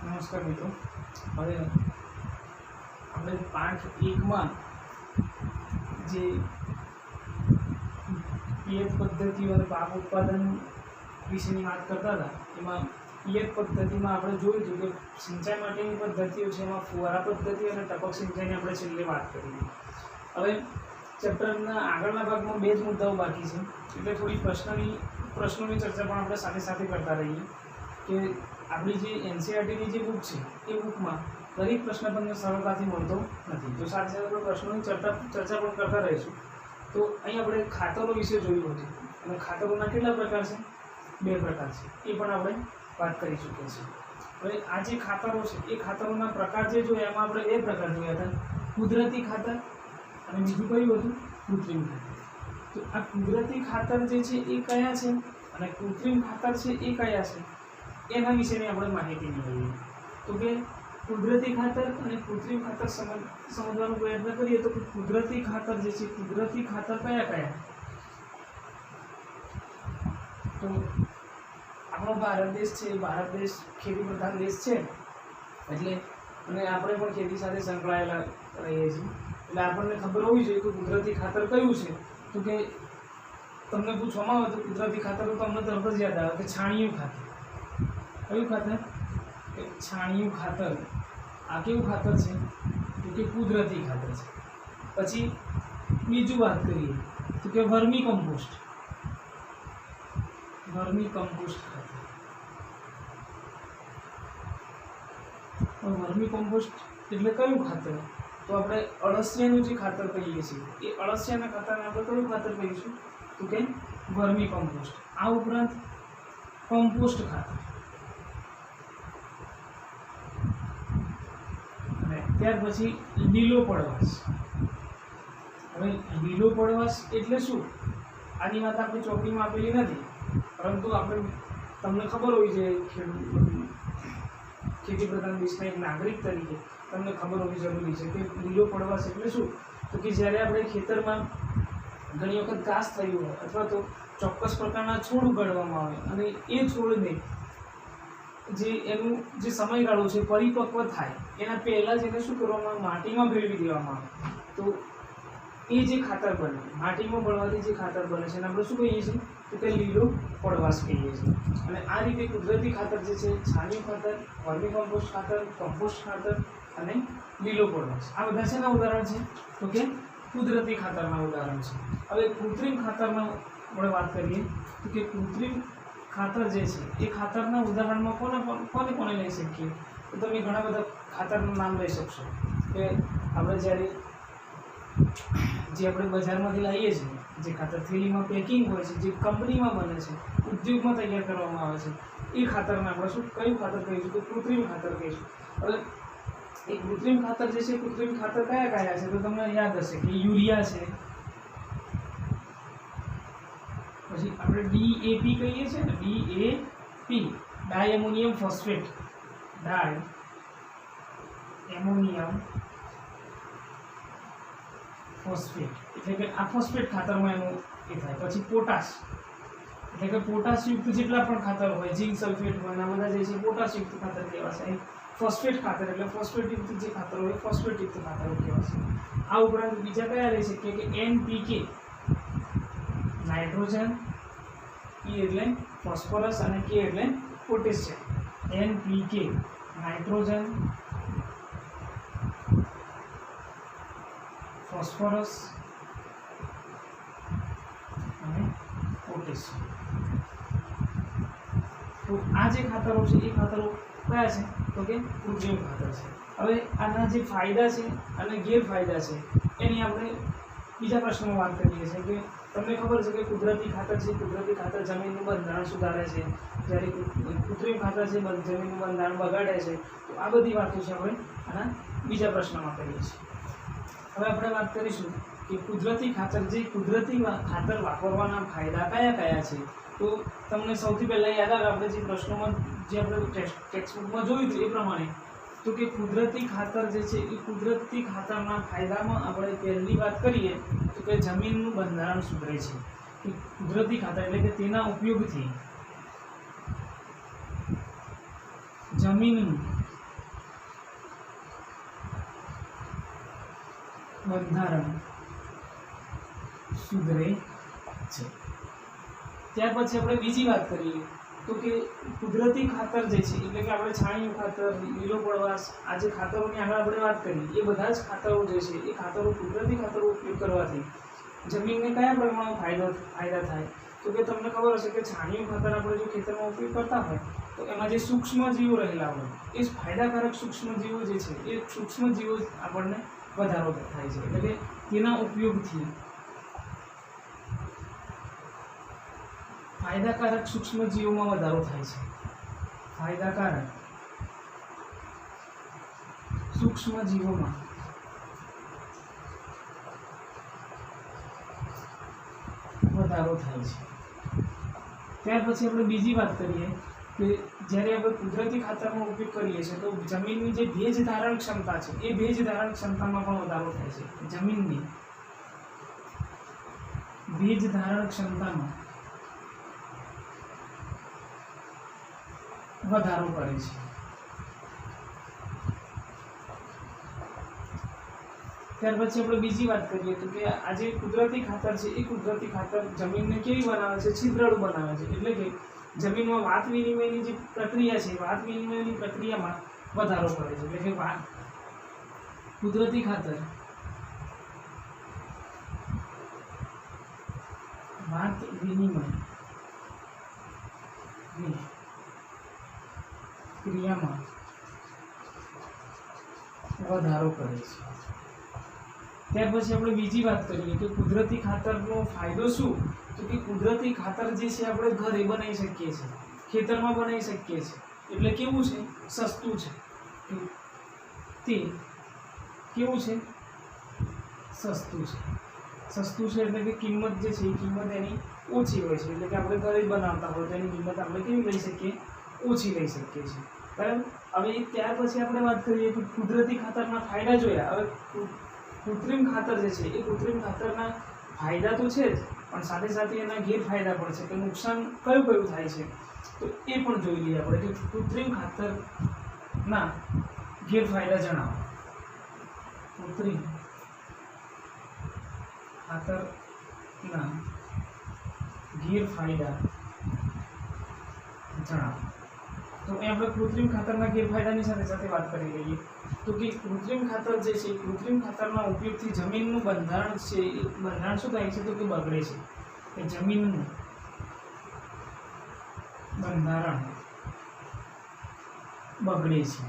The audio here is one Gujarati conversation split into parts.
નમસ્કાર મિત્રો, હવે આપણે પાઠ 1 માં જે પિયત પદ્ધતિઓ અને પાક ઉત્પાદન વિશેની વાત કરતા હતા, એમાં પિયત પદ્ધતિમાં આપણે જોયું હતું કે સિંચાઈ માટેની પદ્ધતિઓ છે, એમાં ફુવારા પદ્ધતિ અને ટપક સિંચાઈની આપણે છેલ્લે વાત કરી. હવે ચેપ્ટરના આગળના ભાગમાં 2 જ મુદ્દાઓ બાકી છે, એટલે થોડી પ્રશ્નોની ચર્ચા પણ આપણે સાથે સાથે કરતા રહીએ કે આપણી જે એનસીઈઆરટીની જે બુક છે એ બુકમાં દરેક પ્રશ્ન તમને સરળતાથી મળતો નથી, તો સાથે સાથે પ્રશ્નોની ચર્ચા પણ કરતા રહીશું. તો અહીં આપણે ખાતરો વિશે જોયું હતું અને ખાતરોના કેટલા પ્રકાર છે? 2 પ્રકાર છે, એ પણ આપણે વાત કરી ચૂક્યા છીએ. હવે આ જે ખાતરો છે એ ખાતરોના પ્રકાર જે જોયા એમાં આપણે 2 પ્રકાર જોયા હતા, કુદરતી ખાતર અને બીજું કયું હતું? કૃત્રિમ ખાતર. તો આ કુદરતી ખાતર જે છે એ કયા છે અને કૃત્રિમ ખાતર છે એ કયા છે, એના વિશેની આપણે માહિતી મેળવીએ. તો કે કુદરતી ખાતર અને કૃત્રિમ ખાતર સમજવાનો પ્રયત્ન કરીએ તો કુદરતી ખાતર જે છે, કુદરતી ખાતર કયા કયા? તો આપણો ભારત દેશ છે, ભારત દેશ ખેતી પ્રધાન દેશ છે, એટલે અને આપણે પણ ખેતી સાથે સંકળાયેલા રહીએ છીએ, એટલે આપણને ખબર હોવી જોઈએ કે કુદરતી ખાતર કયું છે. તો કે તમને પૂછવામાં આવે તો કુદરતી ખાતર તો તમને તરત જ યાદ આવે કે છાણિયું ખાતર. કયું ખાતર? છાણિયું ખાતર. આ કેવું ખાતર છે? તો કે કુદરતી ખાતર છે. પછી બીજું વાત કરીએ તો કે વર્મી કમ્પોસ્ટ. વર્મી કમ્પોસ્ટ ખાતર. વર્મી કમ્પોસ્ટ એટલે કયું ખાતર? તો આપણે અળસિયાનું જે ખાતર કહીએ છીએ એ અળસિયાના ખાતરને આપણે કયું ખાતર કહીશું? તો કે વર્મી કમ્પોસ્ટ. આ ઉપરાંત કમ્પોસ્ટ ખાતર. ત્યાર પછી લીલો પડવાશ. હવે લીલો પડવાશ એટલે શું? આની વાત આપણે ચોપડીમાં આપેલી નથી, પરંતુ આપણે તમને ખબર હોવી જોઈએ, ખેતી પ્રધાન દેશના એક નાગરિક તરીકે તમને ખબર હોવી જરૂરી છે કે લીલો પડવાશ એટલે શું. તો કે જ્યારે આપણે ખેતરમાં ઘણી વખત ઘાસ થયું હોય અથવા તો ચોક્કસ પ્રકારના છોડ ઉગાડવામાં આવે અને એ છોડને જે એનું જે સમયગાળો છે પરિપક્વ થાય એના પહેલાં જ એને શું કરવામાં આવે? માટીમાં ભેળવી દેવામાં આવે. તો એ જે ખાતર બને, માટીમાં ભળવાથી જે ખાતર બને છે એને આપણે શું કહીએ છીએ? તો કે લીલો પડવાશ કહીએ છીએ. અને આ રીતે કુદરતી ખાતર જે છે, છાણિયું ખાતર, વર્મી કમ્પોસ્ટ ખાતર, કમ્પોસ્ટ ખાતર અને લીલો પડવાશ, આ બધા શેના ઉદાહરણ છે? તો કે કુદરતી ખાતરના ઉદાહરણ છે. હવે કૃત્રિમ ખાતરમાં આપણે વાત કરીએ તો કે કૃત્રિમ ખાતર જે છે એ ખાતરના ઉદાહરણમાં કોને લઈ શકીએ? તો તમે ઘણા બધા ખાતરનું નામ લઈ શકશો કે આપણે જ્યારે જે આપણે બજારમાંથી લાવીએ છીએ, જે ખાતર થેલીમાં પેકિંગ હોય છે, જે કંપનીમાં બને છે, ઉદ્યોગમાં તૈયાર કરવામાં આવે છે, એ ખાતરને આપણે કયું ખાતર કહીશું? તો કૃત્રિમ ખાતર કહીશું. હવે એ કૃત્રિમ ખાતર જે છે, કૃત્રિમ ખાતર કયા કયા છે? તો તમને યાદ હશે કે યુરિયા છે, પછી આપણે ડીએપી કહીએ છીએ ને, ડીએપી, ડાય એમોનિયમ ફોસ્ફેટ, ડાય એમોનિયમ ફોસ્ફેટ એટલે કે આ ફોસ્ફેટ ખાતરમાં એનું એ થાય. પછી પોટાશ એટલે કે પોટાશયુક્ત જેટલા પણ ખાતર હોય, ઝીંક સલ્ફેટ હોય, એના બધા જે છે પોટાશયુક્ત ખાતર કહેવાશે. ફોસ્ફેટ ખાતર એટલે ફોસ્ફેટયુક્ત જે ખાતર હોય ફોસ્ફેટયુક્ત ખાતર કહેવાશે. આ ઉપરાંત બીજા કયા લઈ શકીએ કે એનપીકે, નાઇટ્રોજન, E એટલે ફોસ્ફરસ અને K એટલે પોટેશિયમ. એનપીકે નાઇટ્રોજન, ફોસ્ફરસ અને પોટેશિયમ. તો આ જે ખાતરો છે એ ખાતરો કયા છે? તો કે કૃત્રિમ ખાતર છે. હવે આના જે ફાયદા છે અને ગેરફાયદા છે એની આપણે બીજા પ્રશ્નમાં વાત કરીએ છીએ કે તમને ખબર છે કે કુદરતી ખાતર છે, કુદરતી ખાતર જમીનનું બંધારણ સુધારે છે, જ્યારે કૃત્રિમ ખાતર છે જમીનનું બંધારણ બગાડે છે. તો આ બધી વાતો છે આપણે આના બીજા પ્રશ્નમાં કરીએ છીએ. હવે આપણે વાત કરીશું કે કુદરતી ખાતર, જે કુદરતી ખાતર વાપરવાના ફાયદા કયા કયા છે. તો તમને સૌથી પહેલાં યાદ આવે આપણે જે પ્રશ્નોમાં જે આપણે ટેક્સ્ટબુકમાં જોયું હતું એ પ્રમાણે, તો કે કુદરતી ખાતર જે છે એ કુદરતી ખાતરના ફાયદામાં આપણે પહેલી વાત કરીએ તો કે જમીનનું બંધારણ સુધરે છે. કુદરતી ખાતર એટલે કે તેના ઉપયોગથી જમીનનું બંધારણ સુધરે છે। ત્યાર પછી આપણે બીજી વાત કરીએ તો કે કુદરતી ખાતર જે છે એટલે કે આપણે છાણિયું ખાતર, લીલો પડવાશ, આ જે ખાતરોની આગળ આપણે વાત કરી એ બધા જ ખાતરો જે છે એ ખાતરો કુદરતી ખાતરો ઉપયોગ કરવાથી જમીનને કયા પ્રમાણમાં ફાયદા થાય તો કે તમને ખબર હશે કે છાણિયું ખાતર આપણે જો ખેતરમાં ઉપયોગ કરતા હોય તો એમાં જે સૂક્ષ્મ જીવો રહેલા હોય એ ફાયદાકારક સૂક્ષ્મ જીવો જે છે એ સૂક્ષ્મ જીવો આપણને વધારો થાય છે એટલે કે તેના ઉપયોગથી ફાયદાકારક સૂક્ષ્મ જીવોમાં વધારો થાય છે। ફાયદાકારક સૂક્ષ્મ જીવોમાં વધારો થાય છે। ત્યાર પછી આપણે બીજી વાત કરીએ કે જ્યારે આપણે કુદરતી ખાતરનો ઉપયોગ કરીએ છીએ તો જમીનની જે ભેજ ધારણ ક્ષમતા છે એ ભેજ ધારણ ક્ષમતામાં પણ વધારો થાય છે। જમીનની ભેજ ધારણ ક્ષમતામાં વધારો કરે છે। ત્યાર પછી આપણે બીજી વાત કરીએ તો કે આ જે કુદરતી ખાતર છે એ કુદરતી ખાતર જમીનને કેવી બનાવે છે? છિદ્રાળુ બનાવે છે એટલે કે જમીનમાં વાત વિનિમયની જે પ્રક્રિયા છે વાત વિનિમયની પ્રક્રિયામાં વધારો કરે છે એટલે કે કુદરતી ખાતર વાત વિનિમય ક્રિયામાં વધારો કરે છે। ત્યાર પછી આપણે બીજી વાત કરીએ કે કુદરતી ખાતરનો ફાયદો શું તો કે કુદરતી ખાતર જે છે આપણે ઘરે બનાવી શકીએ છીએ, ખેતરમાં બનાવી શકીએ છીએ એટલે કેવું છે? સસ્તું છે। તે કેવું છે? સસ્તું છે। સસ્તું છે એટલે કે કિંમત જે છે એ કિંમત એની ઓછી હોય છે એટલે કે આપણે ઘરે બનાવતા હોય તો એની કિંમત આપણે કેવી લઈ શકીએ? ઓછી લઈ શકીએ છીએ બરાબર। હવે ત્યાર પછી આપણે વાત કરીએ કે કુદરતી ખાતરના ફાયદા જોયા। હવે કૃત્રિમ ખાતર જે છે એ કૃત્રિમ ખાતરના ફાયદા તો છે જ પણ સાથે સાથે એના ગેરફાયદા પણ છે કે નુકસાન કયું કયું થાય છે તો એ પણ જોઈ લઈએ આપણે કે કૃત્રિમ ખાતરના ગેરફાયદા જણાવો। કૃત્રિમ ખાતરના ગેરફાયદા જણાવો। તો એ આપણે કૃત્રિમ ખાતરના ગેરફાયદાની સાથે સાથે વાત કરી લઈએ તો કે કૃત્રિમ ખાતર જે છે કૃત્રિમ ખાતરના ઉપયોગથી જમીનનું બંધારણ છે એ બંધારણ શું થાય છે તો કે બગડે છે કે જમીનનું બંધારણ બગડે છે।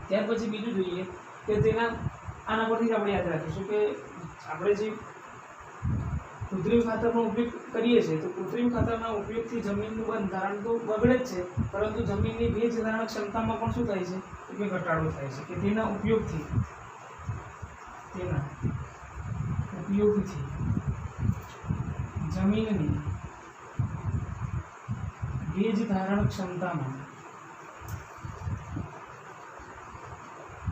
ત્યાર પછી બીજું જોઈએ કે આના પરથી જ આપણે યાદ રાખીશું કે આપણે જે કૃત્રિમ ખાતરનો ઉપયોગ કરીએ છીએ તો કૃત્રિમ ખાતરના ઉપયોગથી જમીનનું બંધારણ તો બગડે જ છે પરંતુ જમીનની ભેજ ધારણ ક્ષમતામાં પણ શું થાય છે તો કે ઘટાડો થાય છે કે તેના ઉપયોગથી જમીનની ભેજ ધારણ ક્ષમતામાં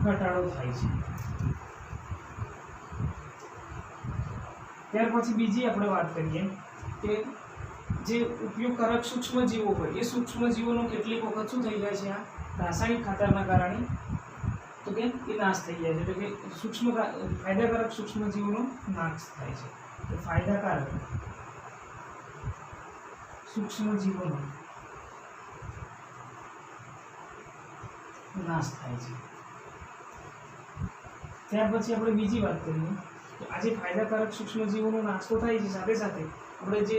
ઘટાડો થાય છે। ત્યાર પછી બીજી આપણે વાત કરીએ કે જે ઉપયોગકારક સૂક્ષ્મ જીવો હોય એ સૂક્ષ્મ જીવોનો કેટલીક વખત શું થઈ જાય છે આ રાસાયણિક ખાતરના કારણે તો કે એ નાશ થઈ જાય છે એટલે કે ફાયદાકારક સૂક્ષ્મ જીવોનો નાશ થાય છે તો ફાયદાકારક સૂક્ષ્મ જીવોનો નાશ થાય છે। ત્યાર પછી આપણે બીજી વાત કરીએ તો આજે ફાયદાકારક સૂક્ષ્મ જીવોનો નાશ તો થાય છે સાથે સાથે આપણે જે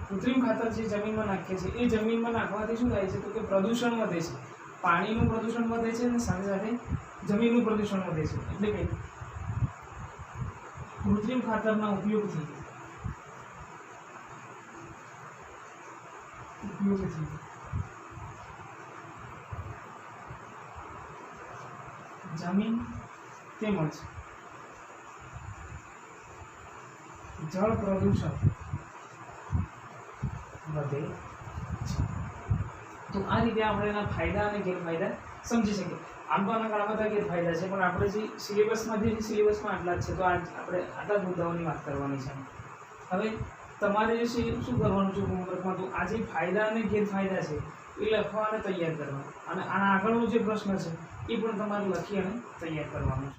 કૃત્રિમ ખાતર છે જમીનમાં નાખીએ છીએ એ જમીનમાં નાખવાથી શું થાય છે તો કે પ્રદૂષણ વધે છે, પાણીનું પ્રદૂષણ વધે છે અને સાથે સાથે જમીનનું પ્રદૂષણ વધે છે એટલે કે કૃત્રિમ ખાતરના ઉપયોગથી જમીન તેમજ જળ પ્રદૂષણ વધે છે। તો આ રીતે આપણે એના ફાયદા અને ગેરફાયદા સમજી શકીએ। આમ તો આના ઘણા બધા ગેરફાયદા છે પણ આપણે જે સિલેબસમાં આટલા જ છે તો આપણે આટલા જ મુદ્દાઓની વાત કરવાની છે। હવે તમારે જે છે શું કરવાનું છે હોમવર્કમાં તો આ જે ફાયદા અને ગેરફાયદા છે એ લખવા અને તૈયાર કરવા અને આના આગળનો જે પ્રશ્ન છે એ પણ તમારે લખી અને તૈયાર કરવાનો છે।